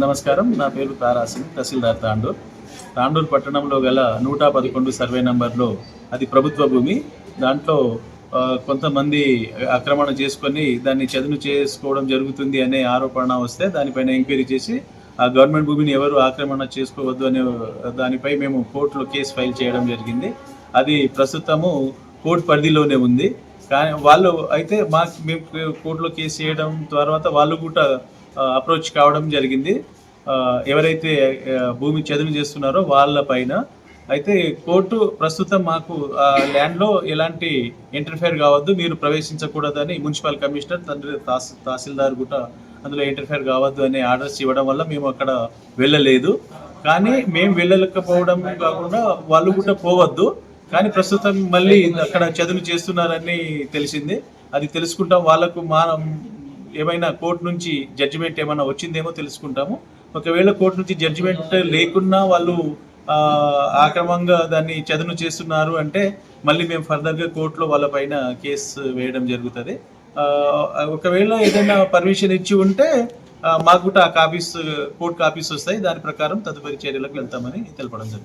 నమస్కారం. నా పేరు తారాసింగ్, తహసీల్దార్ తాండూర్. తాండూర్ పట్టణంలో గల 111 సర్వే నంబర్లో అది ప్రభుత్వ భూమి. దాంట్లో కొంతమంది ఆక్రమణ చేసుకొని దాన్ని చదును చేసుకోవడం జరుగుతుంది అనే ఆరోపణ వస్తే దానిపైన ఎంక్వైరీ చేసి ఆ గవర్నమెంట్ భూమిని ఎవరు ఆక్రమణ చేసుకోవద్దు అనే దానిపై మేము కోర్టులో కేసు ఫైల్ చేయడం జరిగింది. అది ప్రస్తుతము కోర్టు పరిధిలోనే ఉంది. కానీ వాళ్ళు అయితే మేము కోర్టులో కేసు చేయడం తర్వాత వాళ్ళు కూడా అప్రోచ్ కావడం జరిగింది. ఎవరైతే భూమి చదును చేస్తున్నారో వాళ్ళ పైన అయితే కోర్టు ప్రస్తుతం మాకు ల్యాండ్లో ఎలాంటి ఇంటర్ఫేర్ కావద్దు, మీరు ప్రవేశించకూడదని మున్సిపల్ కమిషనర్ తహసీల్దార్ కూడా అందులో ఇంటర్ఫేర్ కావద్దు అనే ఆర్డర్స్ ఇవ్వడం వల్ల మేము అక్కడ వెళ్ళలేదు. కానీ మేము వెళ్ళలేకపోవడం కాకుండా వాళ్ళు కూడా పోవద్దు, కానీ ప్రస్తుతం మళ్ళీ అక్కడ చదును చేస్తున్నారని తెలిసింది. అది తెలుసుకుంటాం. వాళ్ళకు ఏమైనా కోర్టు నుంచి జడ్జిమెంట్ ఏమైనా వచ్చిందేమో తెలుసుకుంటాము. ఒకవేళ కోర్టు నుంచి జడ్జిమెంట్ లేకున్నా వాళ్ళు ఆక్రమంగా దాన్ని చదును చేస్తున్నారు అంటే మళ్ళీ మేము ఫర్దర్గా కోర్టులో వాళ్ళ పైన కేసు వేయడం జరుగుతుంది. ఒకవేళ ఏదైనా పర్మిషన్ ఇచ్చి ఉంటే మాకు కూడా కోర్టు కాపీస్ వస్తాయి. దాని ప్రకారం తదుపరి చర్యలకు వెళ్తామని తెలపడం జరుగుతుంది.